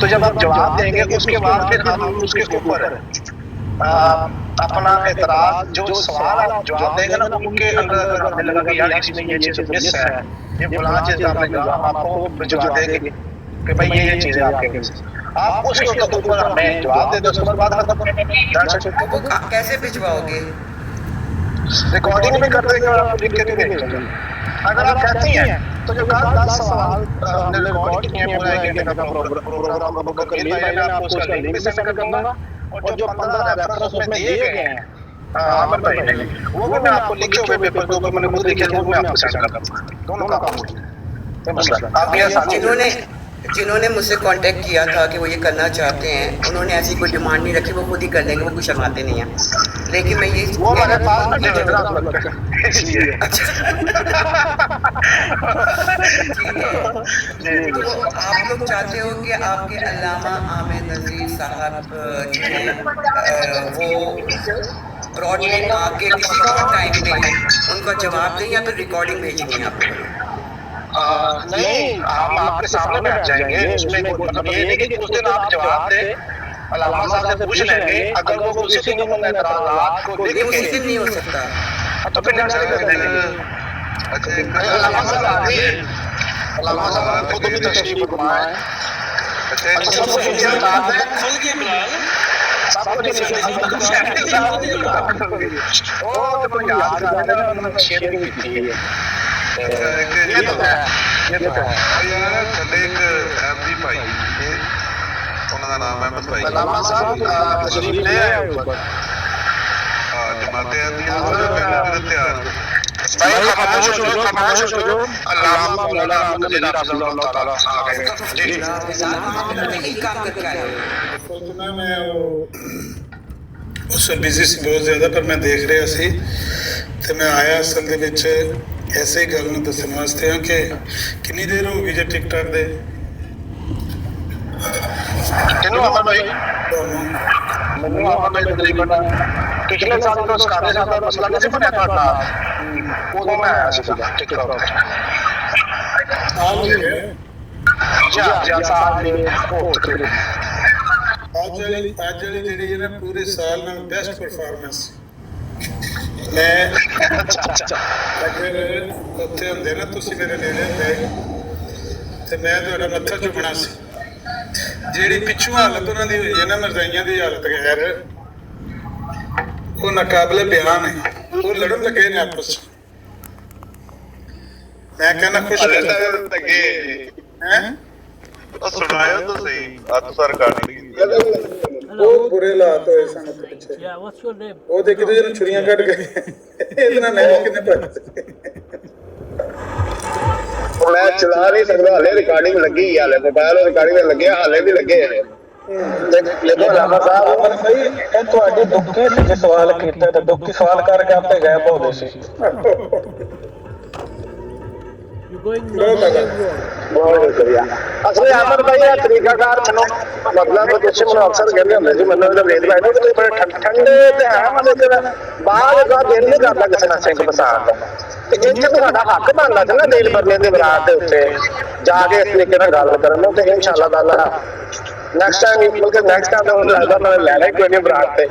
तो जब आप जवाब देंगे उसके बाद फिर हम उसके ऊपर अपना एतराज, जो सवाल आप जवाब देंगे ना उनके अंदर अगर हमें लगा कि यार इसमें ये चीज मिस है, ये फलां चीज आपने कहा, हम आपको भिजवा देंगे कि भाई ये चीजें आपके मिस, आप उसके ऊपर हमें जवाब दे दो, उसके बाद बात खत्म। वो कैसे भिजवाओगे? रिकॉर्डिंग भी कर देंगे और आपको लिख के भी भेज देंगे। अगर आप कहती हैं तो जो कल 10 सवाल हमने रिकॉर्ड किए हैं, पूरा 1 घंटे का प्रोग्राम हम लोग कर लिए, मैं आपको उसका लिंक भी सेंड कर दूंगा, और जो 15 रेफरेंस उसमें दिए गए हैं आमिर भाई ने, वो भी मैं आपको लिखे हुए पेपर के ऊपर मैंने खुद लिखे, वो मैं आपको सेंड कर दूंगा। दोनों काम हो जाएगा। आप ये जिन्होंने मुझसे कांटेक्ट किया था कि वो ये करना चाहते हैं, उन्होंने ऐसी कोई डिमांड नहीं रखी, वो खुद ही कर लेंगे, वो कुछ शर्माते नहीं हैं। लेकिन मैं ये वो हमारे पास में लगता है इसलिए। तो आप लोग चाहते हो कि आपके अल्लामा आमिर नज़ीर साहब जो हैं वो ब्रॉड में आके किसी और टाइम पे उनका जवाब दें, या फिर रिकॉर्डिंग भेजनी है आपको? नहीं, हम आपके सामने बैठ जाएंगे, उसमें मतलब ये नहीं कि उस दिन आप जवाब दे, अल्लामा साहब से पूछ लेंगे, अगर वो उसी दिन उन्होंने एतराज़ात को लिख के, उसी दिन नहीं हो सकता तो फिर नेक्स्ट डे कर देंगे। अल्लामा साहब आए, अल्लामा साहब खुद भी तशरीफ फरमाए, सबको नीचे उतार दें, सबको नीचे वो तो याद कर लेना, उन्होंने शेयरिंग की थी। ये तो है यार थले एक एमडी भाई ਉਹਨਾਂ ਦਾ ਨਾਮ ਅਹਿਮਦ ਭਾਈ, अल्लामा साहब तशरीफ ले आए ऊपर। जमाते हैं और ਤਿਆਰ भाई खामोश हो जाओ, अल्लामा मौलाना अहमद नज़ीर हफ़िज़हुल्लाह तआला आ गए। जी यही काम करके आए हो? सोचना मैं ਉਸ ਬਿਜ਼ੀ ਸੀ ਬਹੁਤ ਜ਼ਿਆਦਾ, ਪਰ ਮੈਂ ਦੇਖ ਰਿਹਾ ਸੀ ਤੇ ਮੈਂ ਆਇਆ ਅਸਲ ਦੇ ਵਿੱਚ ਐਸੇ ਗੱਲ ਨੂੰ ਦੱਸਣ ਵਾਸਤੇ ਹਾਂ ਕਿ ਕਿੰਨੀ ਦੇਰ ਹੋ ਗਈ ਜੇ ਟਿਕਟਾਕ ਦੇ ਕਿਹਨੂੰ ਅਮਰ ਭਾਈ? ਤੁਹਾਨੂੰ ਮੈਨੂੰ ਅਮਰ ਭਾਈ ਤਕਰੀਬਨ ਪਿਛਲੇ ਸਾਲ ਤੋਂ ਸਕਾਲੇ ਸਾਹਿਬ ਦਾ ਮਸਲਾ ਨਹੀਂ ਸੀ ਬਣਿਆ ਤੁਹਾਡਾ, ਉਦੋਂ ਮੈਂ ਆਇਆ ਸੀ ਟਿਕਟਾਕ ਜੀ ਸਾਲ ਦੇ ਤਕਰੀਬਨ ਅੱਜ ਵਾਲੀ ਜਿਹੜੀ ਹੈ ਨਾ ਪੂਰੇ ਸਾਲ ਨਾਲ ਬੈਸਟ ਪਰਫਾਰਮੈਂਸ ਮੈਂ ਅਗਰ ਉੱਥੇ ਹੁੰਦੇ ਨਾ ਤੁਸੀਂ ਮੇਰੇ ਨੇੜੇ ਹੁੰਦੇ ਤੇ ਮੈਂ ਤੁਹਾਡਾ ਮੱਥਾ ਚੁੱਕਣਾ ਸੀ। ਜਿਹੜੀ ਪਿੱਛੋਂ ਹਾਲਤ ਉਹਨਾਂ ਦੀ ਹੋਈ ਹੈ ਨਾ, ਮਰਜ਼ਾਈਆਂ ਦੀ ਹਾਲਤ ਗੈਰ, ਉਹ ਨਾਕਾਬਲੇ ਬਿਆਨ ਹੈ, ਉਹ ਲੜਨ ਲੱਗੇ ਨੇ ਆਪਸ ਚ। ਮੈਂ ਕਹਿੰਦਾ ਖੁਸ਼ ਹੈ ਸੁਣਾਇਓ ਤੁਸੀਂ ਅੱਜ ਸਰਕਾਰ ਨੇ ਬਹੁਤ ਬੁਰੇ ਹਾਲਾਤ ਹੋਏ ਸਨ ਉੱਥੇ ਪਿੱਛੇ। ਉਹ ਦੇਖੀ ਤੇ ਜਦੋਂ ਛੁਰੀਆਂ ਕੱਢ ਗਏ ਇਹਦੇ ਨਾਲ ਨਹੀਂ ਕਿੰਨੇ ਭੱਜ मैं चला नहीं सकता, हाले रिकॉर्डिंग लगी, हाले मोबाइल रिकॉर्डिंग लगे, हाले भी लगे हैं। देखो अल्लामा साहब भाई ਇਹ ਤੁਹਾਡੇ ਦੁੱਖੇ ਤੇ ਸਵਾਲ ਕੀਤਾ ਤੇ ਦੁੱਖੀ ਸਵਾਲ ਕਰਕੇ ਆਪੇ ਗਾਇਬ ਹੋ ਗਏ ਸੀ। बहुत शुक्रिया। असली अमर भाई का तरीकाकार मैनू मतलब जैसे मैं अक्सर कहते होंगे जी, मैंने वेद भाई ना कि बड़े ठंडे ते है मतलब बाहर का दिल नहीं करता किसी ने सिंह पसंद ते इत्थे तो साडा हक बनदा सी ना दिल भरने दी बरात दे उत्ते जाके इस तरीके नाल गल करन ते इंशाअल्लाह ताला नेक्स्ट टाइम बल्कि नेक्स्ट टाइम तो लगदा मैं लेना कोई नहीं बरात ते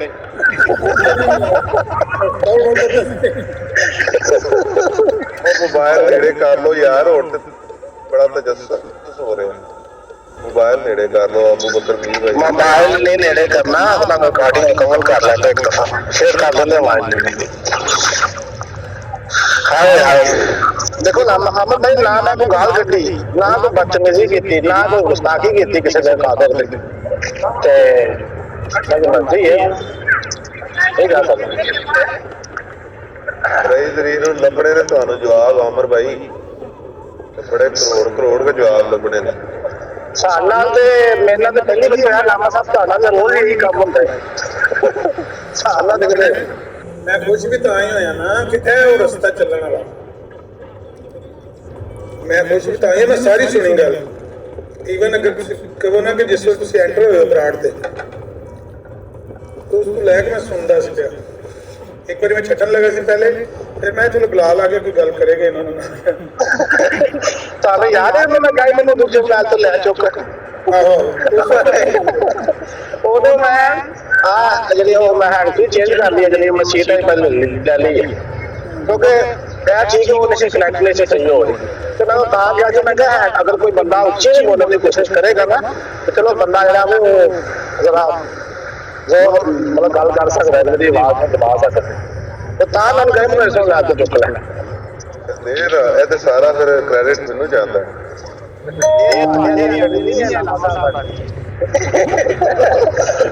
मोबाइल नेड़े कर लो यार, और बड़ा तजस्सुस हो रहा है। मोबाइल नेड़े कर लो अबू बकर मीर भाई, मोबाइल नहीं नेड़े करना, अपना रिकॉर्डिंग मुकम्मल कर लेते एक दफा शेयर कर देते आवाज। हाय हाय देखो ना अहमद भाई, ना मैं कोई गाल कड्डी, ना कोई बदतमीजी की, ना कोई गुस्ताखी की किसी ने खातिर दी ते मेरी मर्जी है ये गल कर रही जरीर ਨੂੰ ਲੱਭਣੇ ਨੇ ਤੁਹਾਨੂੰ ਜਵਾਬ ਆਮਰ ਭਾਈ, ਬੜੇ ਕਰੋੜ ਕੇ ਜਵਾਬ ਲੱਭਣੇ ਨੇ। ਸਾਡੇ ਨਾਲ ਤੇ ਮੇਰੇ ਨਾਲ ਤੇ ਪਹਿਲੀ ਵਾਰੀ ਹੋਇਆ ਲਾਮਾ ਸਾਹਿਬ, ਤੁਹਾਡਾ ਤੇ ਰੋਜ਼ ਇਹੀ ਕੰਮ ਹੁੰਦਾ ਹੈ ਸਾਡੇ ਨਾਲ ਤੇ ਮੈਂ ਖੁਸ਼ ਵੀ ਤਾਂ ਹੀ ਹੋਇਆ ਨਾ ਕਿ ਇਹ ਉਹ ਰਸਤਾ ਚੱਲਣ ਵਾਲਾ। ਮੈਂ ਖੁਸ਼ ਵੀ ਤਾਂ ਹੀ, ਮੈਂ ਸਾਰੀ ਸੁਣੀ ਗੱਲ। ਈਵਨ ਅਗਰ ਤੁਸੀਂ ਕਹੋ ਨਾ ਕਿ ਜਿਸ ਵੇਲੇ ਤੁਸੀਂ ਐਂਟਰ ਹੋਏ ਬਰਾੜ ਤੇ, ਉਸ ਤੋਂ ਲੈ ਕੇ ਮੈਂ ਸੁਣਦਾ ਸੀ ਪਿਆ। ਇੱਕ ਵਾਰੀ ਮੈਂ ਛੱਡਣ ਲੱਗਾ ਸੀ ਪਹਿਲੇ, ਫਿਰ ਮੈਂ ਚਲੋ ਬੁਲਾ ਲਾ ਕੇ ਕੋਈ ਗੱਲ ਕਰੇਗਾ ਇਹਨਾਂ ਨੂੰ। ਤੁਹਾਨੂੰ ਯਾਦ ਹੈ ਮੈਂ ਗਾਈ ਮੈਨੂੰ ਦੂਜੇ ਬਲਾਲ ਤੋਂ ਲੈ ਚੁੱਕ ਉਦੋਂ ਮੈਂ ਜਿਹੜੀ ਉਹ ਮੈਂ ਹੈਂਡ ਚੇਂਜ ਕਰ ਲਈ ਜਿਹੜੀ ਮਸ਼ੀਨ ਹੈ ਪਹਿਲੇ ਲੈ ਲਈ ਹੈ ਕਿਉਂਕਿ ਇਹ ਚੀਜ਼ ਉਹ ਕਿਸੇ ਕਨੈਕਟ ਨਹੀਂ ਸਹੀ ਹੋ ਰਹੀ ਤੇ ਮੈਂ ਉਹ ਤਾਂ ਕਿਹਾ ਜੀ ਮੈਂ ਕਿਹਾ ਅਗਰ ਕੋਈ ਬੰਦਾ ਉੱਚੇ ਬੋਲਣ ਦੀ ਕੋਸ਼ਿਸ਼ ਕਰੇਗਾ ਨਾ ਤੇ ਚਲੋ ਬੰਦਾ ਜਿਹੜਾ ਉਹ ਜ਼ਰਾ ਮਤਲਬ ਗੱਲ ਕਰ ਸਕਦਾ ਇਹਦੀ ਆਵਾਜ਼ ਨੂੰ ਦਬਾ ਸਕਦਾ ਤੇ ਤਾਂ ਮੈਨੂੰ ਕਹੇ ਮੈਨੂੰ ਇਸੋ ਲਾ ਕੇ ਚੁੱਕ ਲੈਣਾ ਫੇਰ ਇਹ ਤੇ ਸਾਰਾ ਫਿਰ ਕ੍ਰੈਡਿਟ ਮੈਨੂੰ ਜਾਂਦਾ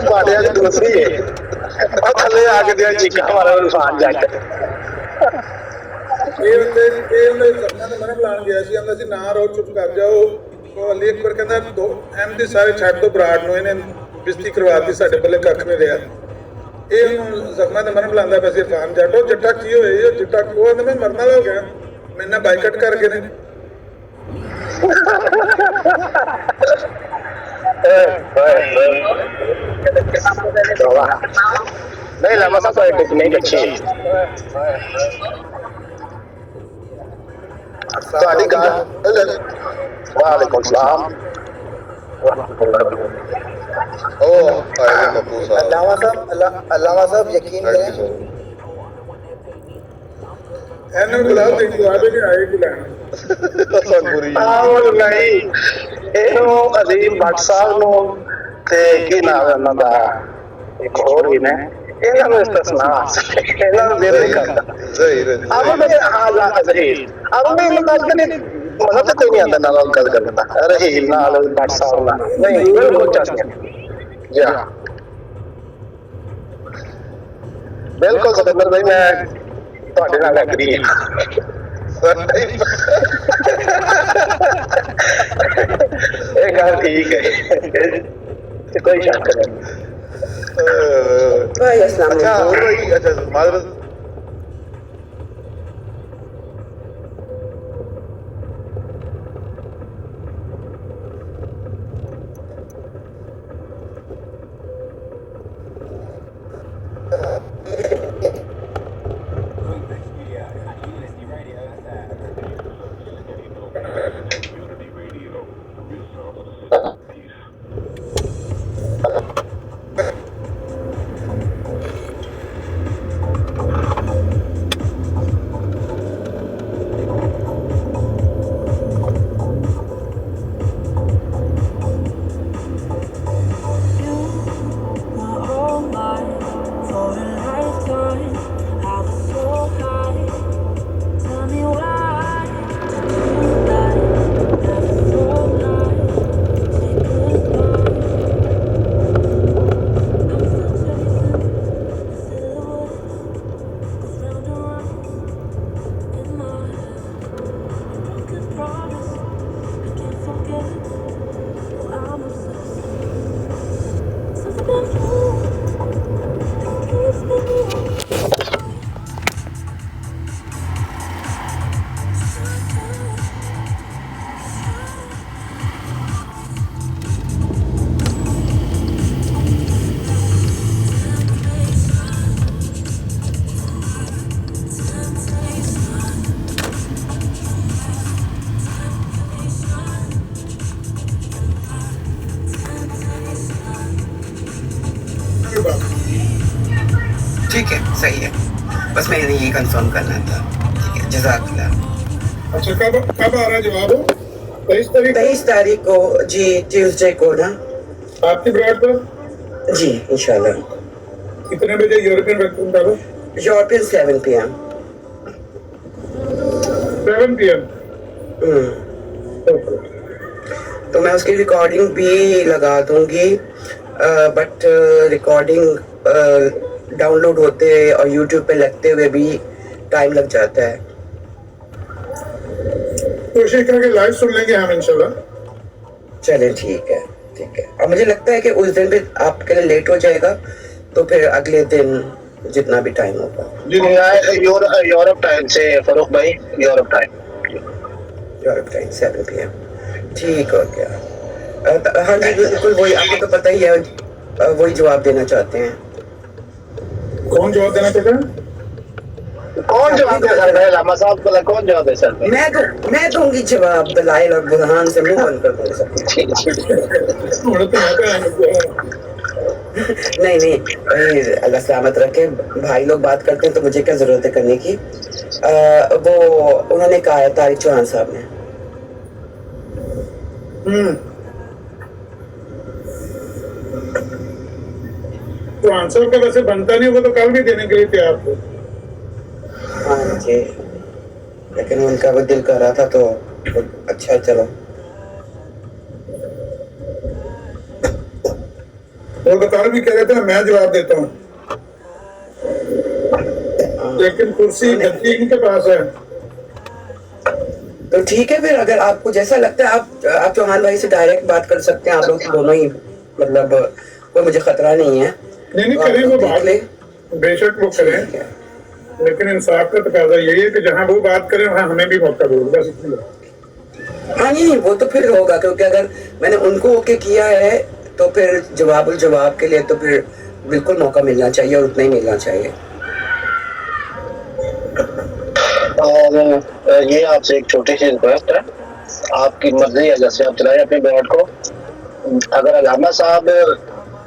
ਤੁਹਾਡੇ ਵਾਲੀ ਦੂਸਰੀ ਹੈ ਉਹ ਥੱਲੇ ਆ ਕੇ ਦੇ ਚੀਕਾਂ ਮਾਰਾ ਇਨਸਾਨ ਜੱਟ ਇਹ ਸਪਨਾ ਦੇ ਮਨ ਬੁਲਾਉਣ ਗਿਆ ਸੀ ਆਂਦਾ ਸੀ ਨਾ ਰੋ ਚੁੱਪ ਕਰ ਜਾਓ ਉਹ ਅਲੀ ਅਕਬਰ ਕਹਿੰਦਾ ਦੋ ਐਮ ਦੇ ਸਾਰੇ ਛੱਡ ਦੋ ਬਰਾੜ ਨੂੰ ਇਹਨੇ ਬਿਸਤੀ ਕਰਵਾਤੀ ਸਾਡੇ ਬੱਲੇ ਕੱਖ ਨਹੀਂ ਰਿਹਾ ਇਹ ਹੁਣ ਸਪਨਾ ਦੇ ਮਨ ਬੁਲਾਉਂਦਾ ਵੈਸੇ ਇਰਫਾਨ ਜੱਟ ਉਹ ਜੱਟਾ ਕੀ ਹੋਏ ਉਹ ਜੱਟਾ ਉਹ ਆਂਦਾ ਮੈਂ ਮਰਨਾ ਹੋ ਗਿਆ ਮੈਨਾਂ ਬਾਈਕਟ ਕਰਕੇ ਨੇ नहीं लम्बा सा कोई टेक्निक अच्छी है ਤੁਹਾਡੀ ਗੱਲ ਵਾਲੇਕੁਮ ਸਲਾਮ ਉਹ ਆਏ ਮੱਪੂ ਸਾਹਿਬ अलावा साहब यकीन करें ਇਹਨੂੰ ਬੁਲਾਓ ਤੇ ਜਵਾਬ ਨਹੀਂ ਆਏ ਕਿ ਲੈਣਾ ਸੰਗੁਰੀ ਆਹ ਨਹੀਂ ਇਹਨੂੰ ਅਜ਼ੀਮ ਭੱਟ ਸਾਹਿਬ ਨੂੰ ਤੇ ਕੀ ਨਾਮ ਹੈ ਉਹਨਾਂ ਦਾ ਇੱਕ ਹੋਰ ਵੀ ਨੇ ਇਹਨਾਂ ਨੂੰ ਇਸਤਸਨਾ ਇਹਨਾਂ ਨੂੰ ਦਿਲ ਨਹੀਂ ਕਰਦਾ ਜ਼ਹੀਰ अब मेरे हाला रहील अब मैं इन बात करने मतलब तो कोई नहीं आता ना गल करता रहील नाल भट्ट साहब नाल नहीं बिल्कुल चल जी हाँ बिल्कुल सतेंद्र भाई मैं ਤੁਹਾਡੇ ਨਾਲ ਐਗਰੀ ਹਾਂ ਇਹ ਗੱਲ ਠੀਕ ਹੈ ਤੇ ਕੋਈ ਸ਼ੱਕ ਨਹੀਂ भाई अस्सलाम अच्छा वालेकुम। भाई अच्छा माजरत ठीक है सही है बस मैंने ये कंफर्म करना था ठीक है जज़ाकल्लाह। अच्छा कब आ रहा है जवाब 23 तारीख को जी ट्यूसडे को ना आपकी ब्राड पर जी इंशाल्लाह कितने बजे यूरोपियन वक्त मुताबिक यूरोपियन 7 PM 7 PM तो मैं उसकी रिकॉर्डिंग भी लगा दूंगी बट रिकॉर्डिंग डाउनलोड होते और यूट्यूब पे लगते हुए भी टाइम लग जाता है। कोशिश करके लाइव सुन लेंगे हम इंशाल्लाह। चले ठीक है और मुझे लगता है कि उस दिन भी आपके लिए लेट हो जाएगा तो फिर अगले दिन जितना भी टाइम होगा यूरोप टाइम से फरूक भाई यूरोप टाइम 7 PM ठीक हो गया। हाँ जी बिल्कुल वही आपको तो पता ही है वही जवाब देना चाहते हैं। कौन जवाब देना चाहता है कौन जवाब दे सकता है लामा साहब को? कौन जवाब दे सकता है? मैं दूंगी जवाब दलाइल और बुरहान से मुंह बंद कर दो सब। ਹੁਣ ਤਾਂ ਮੈਂ ਤਾਂ नहीं भाई, अल्लाह सलामत रखे। भाई लोग बात करते हैं तो मुझे क्या जरूरत है करने की। वो उन्होंने कहा है तारिक चौहान साहब ने। तो आंसर का वैसे बनता नहीं होगा तो कल भी देने के लिए तैयार थे। हाँ जी, लेकिन उनका वो दिल कर रहा था तो अच्छा चलो। वो तो कल भी कह रहे थे मैं जवाब देता हूँ, लेकिन कुर्सी गद्दी इनके पास है। तो ठीक है फिर, अगर आपको जैसा लगता है आप चौहान भाई से डायरेक्ट बात कर सकते हैं। आप लोग दोनों ही, मतलब कोई मुझे खतरा नहीं है। नहीं करें वो बात, बेशक वो करें, लेकिन इंसाफ का तकाजा यही है कि जहाँ वो बात करें वहाँ हमें भी मौका दो, बस इतना। हाँ नहीं, वो तो फिर होगा, क्योंकि अगर मैंने उनको ओके किया है तो फिर जवाब के लिए तो फिर बिल्कुल मौका मिलना चाहिए और उतना ही मिलना चाहिए। और ये आपसे एक छोटी सी रिक्वेस्ट है, आपकी मर्जी है जैसे आप चलाएं अपने बोर्ड को। अगर अलामा साहब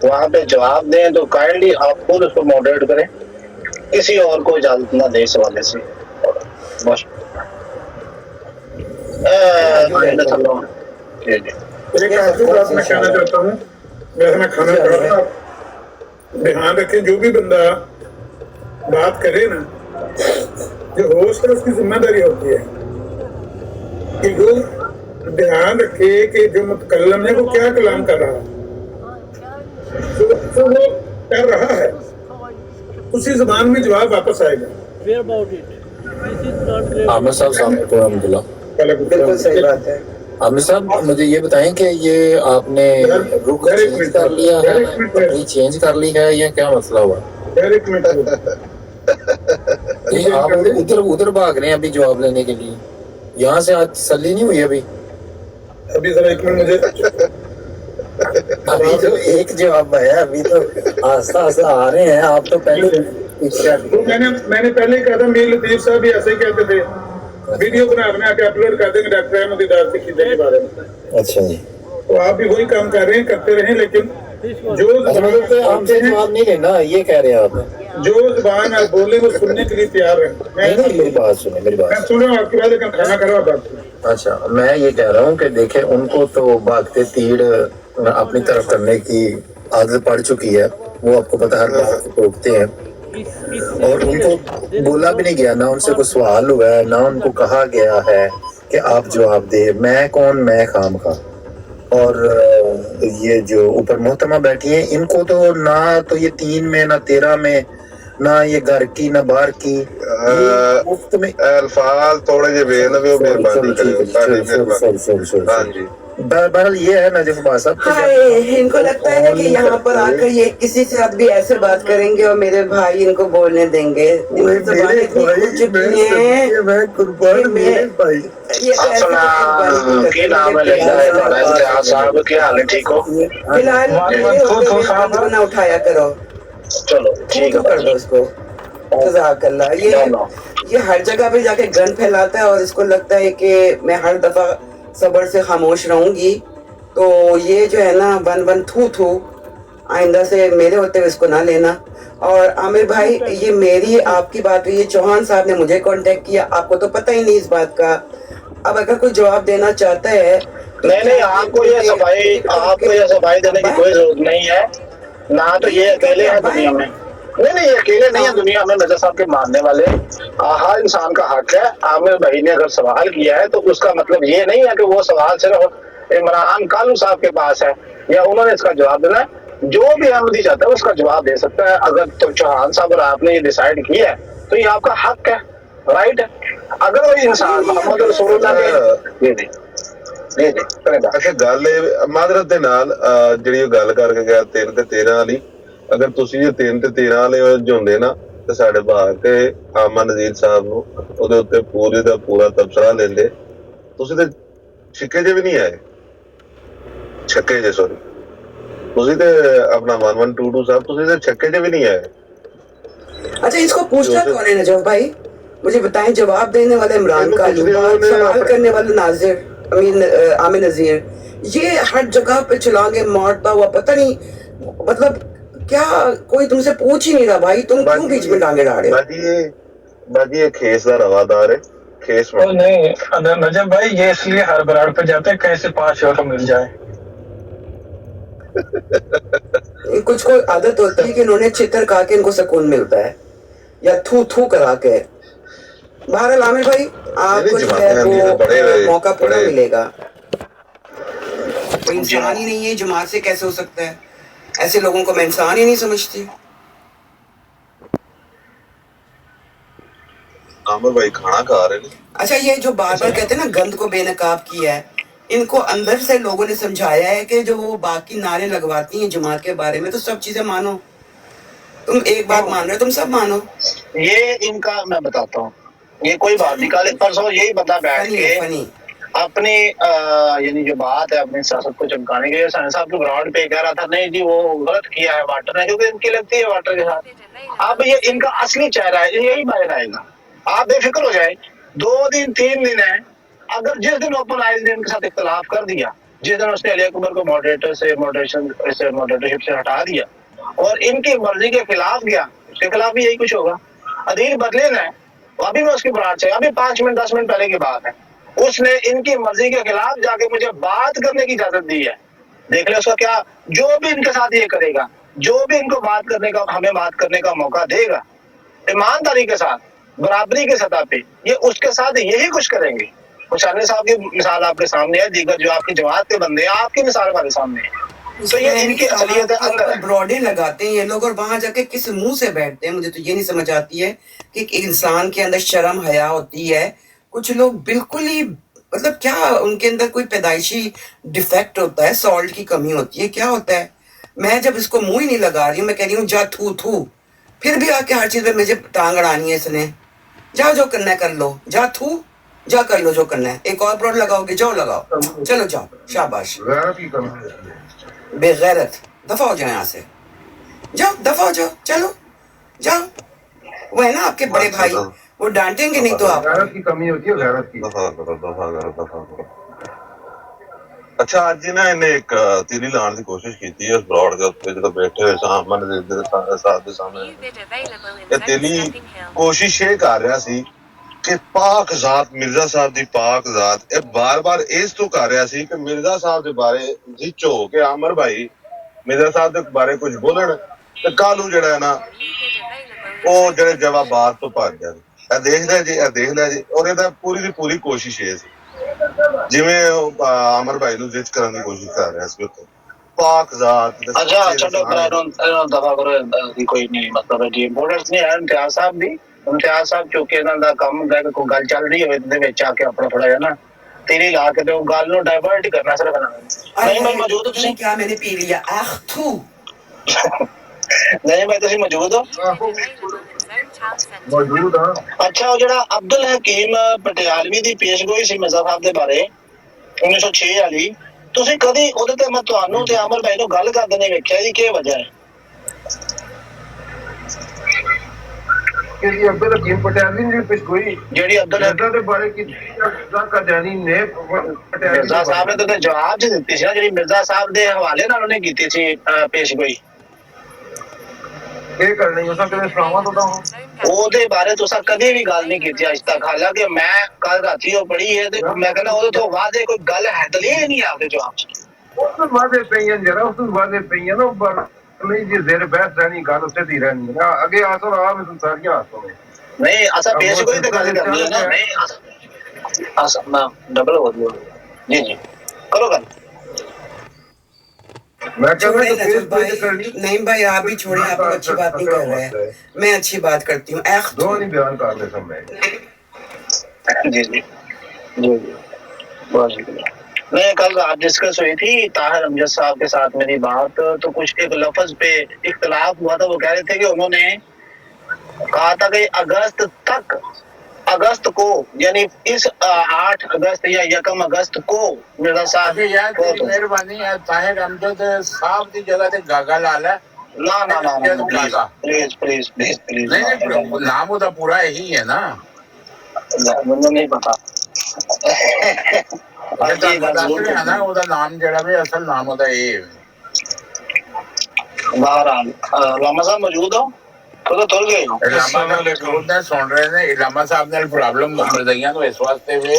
वहाँ पे जवाब दें तो काइंडली आप खुद उसको मॉडरेट करें, किसी और को इजाजत ना दे इस हवाले से बस। एक आखिरी बात मैं कहना चाहता हूँ, वैसे मैं खाना चाह रहा हूँ, ध्यान रखें जो भी बंदा बात करे ना, जो होस्ट है उसकी जिम्मेदारी होती है कि वो ध्यान रखे कि जो मुतकल्लम है वो क्या कलाम कर रहा है, तो वो कर रहा है उसी जुबान में जवाब वापस आएगा। आमिर साहब बिल्कुल सही बात है। आमिर साहब मुझे ये बताएं कि ये आपने रुख चेंज कर लिया है, अपनी चेंज कर ली है, या क्या मसला हुआ? एक मिनट नहीं, आप उधर भाग रहे हैं अभी जवाब लेने के लिए, यहाँ से आज तसल्ली नहीं हुई अभी? अभी जरा एक मिनट मुझे, अभी तो एक जवाब आया, अभी तो आस्ता आस्ता आ रहे हैं। आप तो पहले तो मैंने पहले कहा था मीर लतीफ साहब भी ऐसे ही कहते थे, वीडियो बना के अपलोड कर देंगे डॉक्टर अहमद दीदार से खिदे के बारे में। अच्छा जी, तो आप भी वही काम कर रहे हैं, करते रहे, लेकिन जो हमसे जवाब नहीं लेना, ये कह रहे हैं आप? जो जुबान आप बोले वो सुनने के लिए तैयार है। मेरी बात सुने, मेरी बात मैं सुन रहा हूँ आपकी बात, लेकिन खाना खा रहा हूँ। अच्छा, मैं ये कह रहा हूँ कि देखें, उनको तो भागते तीर अपनी तरफ करने की आदत पड़ चुकी है, वो आपको पता हर बात को रोकते हैं, और उनको बोला भी नहीं गया, ना उनसे कोई सवाल हुआ है, ना उनको कहा गया है कि आप जवाब दे। मैं कौन, मैं खाम खा। और ये जो ऊपर मोहतरमा बैठी हैं, इनको तो ना तो ये 3 में ना 13 में, ना ये घर की ना बाहर की, मुफ्त में अल्फाज थोड़े जे वे लवे हो, मेहरबानी करें। हाँ जी, बहरहाल ये है नजफ साहब, हाय, इनको लगता है कि यहाँ पर आकर ये किसी से अब भी ऐसे बात करेंगे और मेरे भाई इनको बोलने देंगे। मेरे भाई, मैं कुर्बान, मेरे भाई। ठीक हो? फिलहाल ना उठाया करो, चलो ठीक है, कर दो उसको। जज़ाकल्लाह। ये हर जगह पे जाके गन फैलाता है और इसको लगता है कि मैं हर दफा सब्र से खामोश रहूंगी, तो ये जो है ना वन थू आइंदा से मेरे होते हुए इसको ना लेना। और आमिर भाई, ये मेरी आपकी बात हुई, ये चौहान साहब ने मुझे कांटेक्ट किया, आपको तो पता ही नहीं इस बात का। अब अगर कोई जवाब देना चाहता है तो नहीं, आपको ये सफाई देने की कोई जरूरत नहीं है। ना तो ये अकेले हैं दुनिया में, नहीं अकेले नहीं है दुनिया में, मिर्जा साहब के मानने वाले हर इंसान का हक है। आमिर भाई ने अगर सवाल किया है तो उसका मतलब ये नहीं है कि वो सवाल सिर्फ इमरान कालू साहब के पास है या उन्होंने इसका जवाब देना है। जो भी अहमदी चाहता है उसका जवाब दे सकता है। अगर तो चौहान साहब और आपने ये डिसाइड किया है तो ये आपका हक है, राइट है। अगर कोई इंसान मोहम्मद रसूलुल्लाह ਅੱਛਾ ਗੱਲ ਇਹ ਮਾਦਰਤ ਦੇ ਨਾਲ ਜਿਹੜੀ ਉਹ ਗੱਲ ਕਰਕੇ ਗਿਆ 3 ਤੇ 13 ਵਾਲੀ, ਅਗਰ ਤੁਸੀਂ ਇਹ 3 ਤੇ 13 ਵਾਲੇ ਹੁੰਦੇ ਨਾ ਤੇ ਸਾਡੇ ਭਾਗ ਕੇ ਆਮਾ ਨਜ਼ੀਰ ਸਾਹਿਬ ਨੂੰ ਉਹਦੇ ਉੱਤੇ ਪੂਰੇ ਦਾ ਪੂਰਾ ਤਬਸਰਾ ਲੈਂਦੇ। ਤੁਸੀਂ ਤੇ ਛਿੱਕੇ ਜੇ ਵੀ ਨਹੀਂ ਆਏ, ਛੱਕੇ ਜੇ ਸੋਰੀ, ਤੁਸੀਂ ਤੇ ਆਪਣਾ 1122 ਸਾਹਿਬ ਤੁਸੀਂ ਤੇ ਛੱਕੇ ਜੇ ਵੀ ਨਹੀਂ ਆਏ। अच्छा, इसको पूछना कौन है नजफ भाई? मुझे बताएं, जवाब देने वाला इमरान कालू, सवाल करने वाला नाजिर आमिर नजीर, ये हर जगह पे चलांगे मारता हुआ, पता नहीं मतलब क्या, कोई तुमसे पूछ ही नहीं रहा भाई, तुम क्यों बीच में टांगे डाल रहे हो? बाजी ये खेस का रवादार है, खेस तो नहीं नजब भाई, ये इसलिए हर बराड़ पे जाते हैं कैसे 5 यूरो मिल जाए। कुछ को आदत होती है कि इन्होंने चित्र खा के इनको सुकून मिलता है, या थू थू करा के। बहरहाल आमिर भाई, आपको जो है वो मौका पूरा मिलेगा। कोई इंसान ही नहीं है, जमात से कैसे हो सकता है? ऐसे लोगों को मैं इंसान ही नहीं समझती। आमिर भाई खाना खा रहे हैं। अच्छा, ये जो बार बार कहते हैं ना गंद को बेनकाब किया है, इनको अंदर से लोगों ने समझाया है कि जो वो बाकी नारे लगवाती हैं जमात के बारे में, तो सब चीजें मानो। तुम एक बात मान रहे हो, तुम सब मानो। ये इनका मैं बताता हूँ, ये कोई बात नहीं, कल परसों यही बंदा बैठ के अपनी यानी जो बात है अपनी सियासत को चमकाने के लिए सानी साहब के ग्राउंड पे कह रहा था नहीं जी वो गलत किया है वाटर ने, क्योंकि इनकी लगती है वाटर के साथ। अब ये इनका असली चेहरा है, यही बाहर आएगा, आप बेफिक्र हो जाए। 2 दिन 3 दिन है, अगर जिस दिन ओपन आइज ने इनके साथ इख्तलाफ कर दिया, जिस दिन उसने अली अकबर को मॉडरेटरशिप से हटा दिया और इनकी मर्जी के खिलाफ गया, उसके खिलाफ भी यही कुछ होगा। अदील बदले ने, अभी मैं उसकी बरात से अभी 5 मिनट 10 मिनट पहले की बात है, उसने इनकी मर्जी के खिलाफ जाके मुझे बात करने की इजाजत दी है। देख ले उसका क्या, जो भी इनके साथ ये करेगा, जो भी इनको बात करने का, हमें बात करने का मौका देगा ईमानदारी के साथ, बराबरी के सतह पे, ये उसके साथ यही कुछ करेंगे। हुसैनी साहब की मिसाल आपके सामने है, दीगर जो आपकी जमात के बंदे हैं आपकी मिसाल हमारे सामने है। तो ये इनकी असलियत है, अंदर है। ब्रॉडे लगाते हैं ये लोग और वहां जाके किस मुंह से बैठते हैं, मुझे तो ये नहीं समझ आती है कि इंसान के अंदर शर्म हया होती है। कुछ लोग बिल्कुल ही मतलब क्या उनके अंदर कोई पैदाइशी डिफेक्ट होता है, सॉल्ट की कमी होती है, क्या होता है? मैं जब इसको मुंह ही नहीं लगा रही हूँ, मैं कह रही हूँ जा थू थू, फिर भी आके हर चीज में मुझे टांग अड़ानी है इसने। जाओ जो करना है कर लो, जा थू, जा कर लो जो करना है। एक और ब्रॉड लगाओगे, जाओ लगाओ, चलो जाओ, शाबाश। बेगैरत, दफा हो जाओ यहाँ से, जाओ दफा हो जाओ, चलो जाओ। वो है ना आपके बड़े भाई, वो डांटेंगे नहीं तो आप। गैरत की कमी होती है, गैरत की। दफा करो। अच्छा आज जी ना इन्हें एक तीली लाने की कोशिश की थी उस ब्रॉड के उत्ते जो बैठे हुए सामने दे सामने। ये तीली कोशिश ये कर रहा सी कि पाक जात मिर्जा साहब दी पाक जात ये बार-बार इस तो कर रहा सी कि मिर्जा साहब दे बारे जिचो के आमर भाई मिर्जा साहब दे बारे कुछ बोलन ते कालू जेड़ा है ना वो जेड़े जवाब बात तो भज जाए। ਇਹ ਦੇਖ ਲੈ ਜੀ ਔਰ ਇਹਦਾ ਪੂਰੀ ਦੀ ਪੂਰੀ ਕੋਸ਼ਿਸ਼ ਹੈ ਸੀ ਜਿਵੇਂ ਅਮਰ ਭਾਈ ਨੂੰ ਜਿੱਤ ਕਰਨ ਦੀ ਕੋਸ਼ਿਸ਼ ਕਰ ਰਿਹਾ ਸੀ ਉੱਥੇ ਪਾਕ ਜ਼ਾਤ। ਅੱਛਾ ਛੱਡੋ ਇਹਨਾਂ ਦਫਾ ਕਰੋ, ਕੋਈ ਨਹੀਂ ਮਤਲਬ ਹੈ ਜੀ ਬੋਰਡਰਸ ਨਹੀਂ ਹੈ ਇਮਤਿਆਜ਼ ਸਾਹਿਬ ਦੀ। ਇਮਤਿਆਜ਼ ਸਾਹਿਬ ਚੁੱਕੇ ਇਹਨਾਂ ਦਾ ਕੰਮ ਹੁੰਦਾ ਕਿ ਕੋਈ ਗੱਲ ਚੱਲ ਰਹੀ ਹੋਵੇ ਦੇ ਵਿੱਚ ਆ ਕੇ ਆਪਣਾ ਥੋੜਾ ਜਿਹਾ ਨਾ ਤੇਰੀ ਲਾ ਕੇ ਤੇ ਉਹ ਗੱਲ ਨੂੰ ਡਾਇਵਰਟ ਕਰਨਾ ਸਿਰਫ ਨਹੀਂ। ਮੈਂ ਮੌਜੂਦ ਤੁਸੀਂ क्या मैंने पी लिया आख थू ਨਹੀਂ ਮੈਂ ਤੁਸੀਂ ਮੌਜੂਦ ਹੋ ਮੌਜੂਦ ਹਾਂ। ਅੱਛਾ ਉਹ ਜਿਹੜਾ ਅਬਦੁਲ ਹਕੀਮ ਪਟਿਆਲਵੀ ਦੀ ਪੇਸ਼ਗੋਈ ਸੀ ਮਿਰਜ਼ਾ ਸਾਹਿਬ ਦੇ ਬਾਰੇ 1906 ਵਾਲੀ, ਤੁਸੀਂ ਕਦੀ ਉਹਦੇ ਤੇ ਮੈਂ ਤੁਹਾਨੂੰ ਤੇ ਅਮਰ ਭਾਈ ਨੂੰ ਗੱਲ ਕਰਦੇ ਨਹੀਂ ਵੇਖਿਆ ਜੀ, ਕੀ ਵਜ੍ਹਾ ਹੈ? ਕਿ ਅਬਦੁਲ ਹਕੀਮ ਪਟਿਆਲਵੀ ਦੀ ਪੇਸ਼ਗੋਈ ਜਿਹੜੀ ਅਬਦੁਲ ਮਿਰਜ਼ਾ ਦੇ ਬਾਰੇ ਕੀ ਕਦਿਆਨੀ ਨੇ ਮਿਰਜ਼ਾ ਸਾਹਿਬ ਨੇ ਤਾਂ ਜਵਾਬ ਚ ਦਿੱਤੀ ਸੀ ਨਾ, ਜਿਹੜੀ ਮਿਰਜ਼ਾ ਸਾਹਿਬ ਦੇ ਹਵਾਲੇ ਨਾਲ ਉਹਨੇ ਕੀਤੀ ਸੀ ਪੇਸ਼ਗੋਈ। ਇਹ ਕਰਨੀ ਉਸ ਕਿਵੇਂ ਸੁਣਾਵਾਂ ਤੁਹਾਨੂੰ ਉਹਦੇ ਬਾਰੇ ਤੁਸੀਂ ਕਦੇ ਵੀ ਗੱਲ ਨਹੀਂ ਕੀਤੀ ਅੱਜ ਤੱਕ, ਹਾਲਾਂਕਿ ਮੈਂ ਕੱਲ ਰਾਤੀ ਉਹ ਪੜ੍ਹੀ ਹੈ ਤੇ ਮੈਂ ਕਹਿੰਦਾ ਉਹਦੇ ਤੋਂ ਬਾਅਦ ਕੋਈ ਗੱਲ ਹੈ ਦਲੀਲ ਨਹੀਂ ਆਪਦੇ ਜਵਾਬ ਚ। ਉਸ ਤੋਂ ਬਾਅਦ ਪਈਆਂ ਜਰਾ ਉਸ ਤੋਂ ਬਾਅਦ ਪਈਆਂ ਨਾ ਪਰ ਨਹੀਂ ਜੀ ਜ਼ੇਰ ਬਹਿਸ ਰਹਿਣੀ ਗੱਲ ਉੱਤੇ ਦੀ ਰਹਿਣੀ ਹੈ ਅੱਗੇ ਆਸਰ ਆ ਮੈਂ ਸਾਰੀਆਂ ਆਸਰ ਨਹੀਂ ਅਸਾਂ ਪੇਸ਼ਗੋਈ ਤੇ ਗੱਲ ਕਰਨੀ ਹੈ ਨਾ, ਨਹੀਂ ਅਸਾਂ ਮੈਂ ਡਬਲ ਹੋ ਗਿਆ ਜੀ ਜੀ ਕਰੋ ਗੱਲ। नहीं भाई आप भी छोड़े, आप लोग अच्छी बात नहीं कर रहे हैं, मैं अच्छी बात करती हूँ। दो नहीं बयान कर ले सब जी जी जी जी मैं कल रात डिस्कस हुई थी ताहिर अमजद साहब के साथ मेरी बात, तो कुछ एक लफ्ज पे इख्तलाफ हुआ था। वो कह रहे थे कि उन्होंने कहा था कि अगस्त को यानी इस 8 अगस्त या 1 अगस्त को मिर्जा साहब मेहरबानी है ताहिर अमजद साहब की जगह ते गागा लाल है ना प्लीज नहीं नाम ਉਹਦਾ ਪੂਰਾ ਇਹੀ ਹੈ ਨਾ ਮੈਨੂੰ ਨਹੀਂ ਪਤਾ ਉਹਦਾ ਨਾਮ ਜਿਹੜਾ ਵੀ ਅਸਲ ਨਾਮ ਉਹਦਾ ਇਹ ਬਹਰਾਨ ਲਾਮਾ ਸਾਹਿਬ ਮੌਜੂਦ ਹੋ ਉਹ ਤੁਰ ਗਏ ਇਲਾਮਾ ਸੁਣ ਰਹੇ ਨੇ। ਇਲਾਮਾ ਸਾਹਿਬ ਨਾਲ ਪ੍ਰੋਬਲਮ ਮਰਜ਼ਈਆਂ ਨੂੰ ਇਸ ਵਾਸਤੇ ਵੇ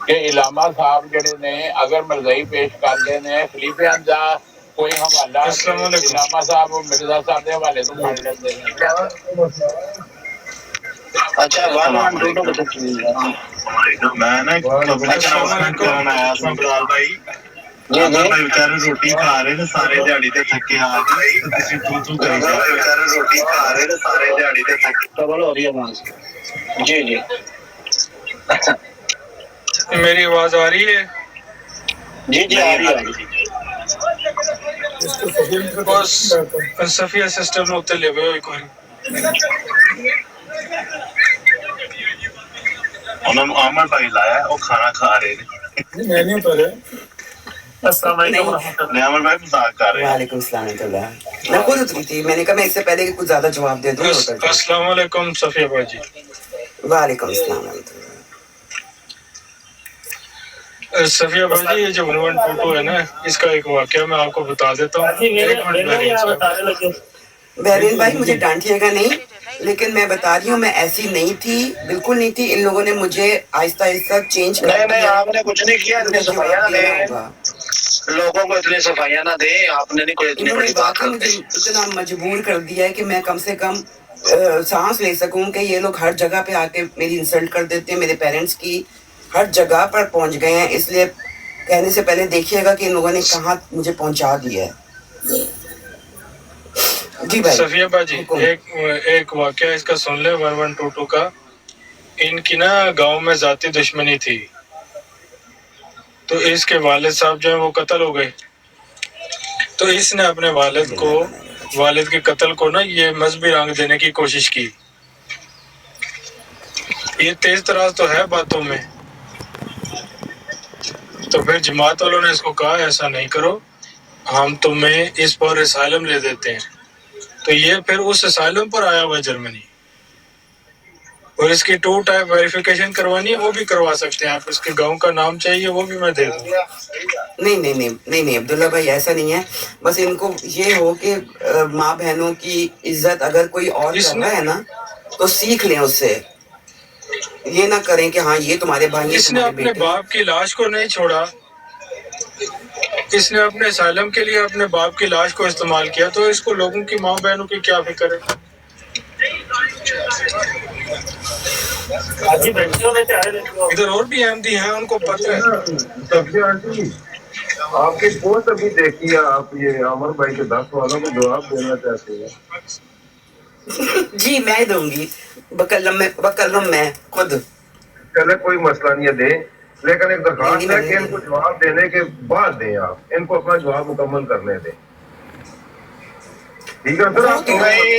ਕਿ ਇਲਾਮਾ ਸਾਹਿਬ ਜਿਹੜੇ ਨੇ ਅਗਰ ਮਰਜ਼ਈ ਪੇਸ਼ ਕਰਦੇ ਨੇ ਖਲੀਫਿਆਂ ਦਾ ਕੋਈ ਹਵਾਲਾ ਇਲਾਮਾ ਸਾਹਿਬ ਮਿਰਜ਼ਾ ਸਾਹਿਬ ਦੇ ਹਵਾਲੇ ਤੋਂ ਫੜ ਲੈਂਦੇ ਨੇ। ਅੱਛਾ 1 1 2 ਮੈਂ ਨਾ ਕਰਨ ਆਇਆ ਸੀ ਬਲਾਲ ਭਾਈ ਜੀ ਜੀ ਵਿਚਾਰੇ ਰੋਟੀ ਖਾ ਰਹੇ ਨੇ ਸਾਰੇ ਦਿਹਾੜੀ ਤੇ ਥੱਕੇ ਆ ਗਏ ਤੁਸੀਂ ਤੂੰ ਕਰੀ ਜਾ ਵਿਚਾਰੇ ਰੋਟੀ ਖਾ ਰਹੇ ਨੇ ਸਾਰੇ ਦਿਹਾੜੀ ਤੇ ਥੱਕੇ ट्रबल हो रही है वहां से जी जी मेरी आवाज आ रही है? जी जी आ रही है बस सफिया सिस्टम ने उत्ते ले गए एक बार ਉਹਨਾਂ ਨੂੰ ਆਮਰ ਭਾਈ ਲਾਇਆ ਉਹ ਖਾਣਾ ਖਾ ਰਹੇ ਨੇ ਮੈਂ ਨਹੀਂ ਪਤਾ ਨਿਆਮਰ ਭਾਈ ਮਜ਼ਾਕ ਕਰ ਰਹੇ वालेकुम सलाम रहमतुल्लाह। मैं खुद उतरी थी, मैंने कहा मैं इससे पहले कि कुछ ज्यादा जवाब दे दूं। अस्सलाम वालेकुम सफिया बाजी। वालेकुम सलाम रहमतुल्लाह। सफिया बाजी ये जो 1122 है ना इसका एक वाकया मैं आपको बता देता हूँ। बहरीन भाई मुझे डांटिएगा नहीं, लेकिन मैं बता रही हूँ मैं ऐसी नहीं थी, बिल्कुल नहीं थी। इन लोगों ने मुझे आहिस्ता आहिस्ता चेंज कर नहीं नहीं दिया। आपने कुछ नहीं किया इतनी सफाइयां ना दे लोगों को इतनी सफाइयां ना दे आपने नहीं कोई इतनी इन्होंने बड़ी बात वाकई मुझे इतना मजबूर कर दिया है कि मैं कम से कम सांस ले सकूं कि ये लोग हर जगह पे आके मेरी इंसल्ट कर देते हैं, मेरे पेरेंट्स की हर जगह पर पहुंच गए हैं। इसलिए कहने से पहले देखिएगा कि इन लोगों ने कहाँ मुझे पहुंचा दिया है। जी भाई सफिया बाजी एक वाकया इसका सुन ले 1122 का। इनकी ना गांव में जाती दुश्मनी थी, तो इसके वालिद साहब जो है वो कत्ल हो गए। तो इसने अपने वालिद के कत्ल को ना ये मजहबी रंग देने की कोशिश की। ये तेज तराज तो है बातों में, तो फिर जमात वालों ने इसको कहा ऐसा नहीं करो, हम तुम्हें इस पर असाइलम ले देते हैं। तो ये फिर उस असाइलम पर आया हुआ है जर्मनी, और इसकी 2 टाइप वेरिफिकेशन करवानी है वो भी करवा सकते हैं आप। इसके गांव का नाम चाहिए वो भी मैं दे दूंगा। नहीं अब्दुल्ला भाई ऐसा नहीं है। बस इनको ये हो कि माँ बहनों की इज्जत अगर कोई और कर रहा है ना तो सीख लें उससे। ये ना करें कि हाँ ये तुम्हारे भाई इसने अपने बाप की लाश को नहीं छोड़ा, इसने अपने असाइलम के लिए अपने बाप की लाश को इस्तेमाल किया, तो इसको लोगों की माँ बहनों की क्या फिक्र है। इधर और भी अहमदी हैं उनको पता है। सब्जी आंटी आपकी पोस्ट अभी देखी है, आप ये अमर भाई के 10 सवालों को जवाब देना चाहते हैं। जी मैं दूंगी, बकलम मैं खुद। चले कोई मसला नहीं है, दे, लेकिन एक दरखास्त है कि इनको जवाब देने के बाद दें, आप इनको अपना जवाब मुकम्मल करने दें, ठीक है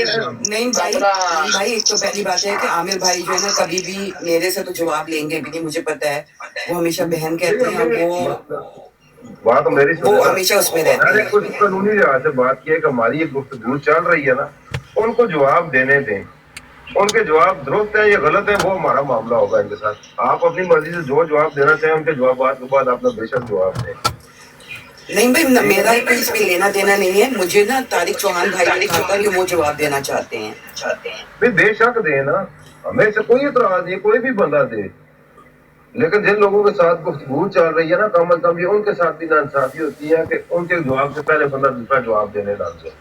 सर। नहीं भाई एक तो पहली बात है कि आमिर भाई जो है ना कभी भी मेरे से तो जवाब लेंगे भी नहीं, मुझे पता है। वो हमेशा बहन कहते हैं, वो बात मेरी वो हमेशा उसमें रहते हैं। कुछ कानूनी लिहाज से बात की है कि हमारी एक गुफ्तगू चल रही है ना, उनको जवाब देने दें। उनके जवाब दुरुस्त है या गलत है वो हमारा मामला होगा इनके साथ। आप अपनी मर्जी से जो जवाब देना चाहें उनके जवाब के बाद अपना बेशक जवाब दें। नहीं भाई मेरा कोई इसमें लेना देना नहीं है। मुझे ना तारिक चौहान भाई ने कहा था कि वो जवाब देना चाहते हैं। नहीं बेशक दे ना, हमें से कोई इतराज नहीं, कोई भी बंदा दे, लेकिन जिन लोगों के साथ गुफ्तगू चल रही है ना, कम अज कम ये उनके साथ भी नाइंसाफी होती है कि उनके जवाब से पहले बंदा दूसरा जवाब देने लग जाए।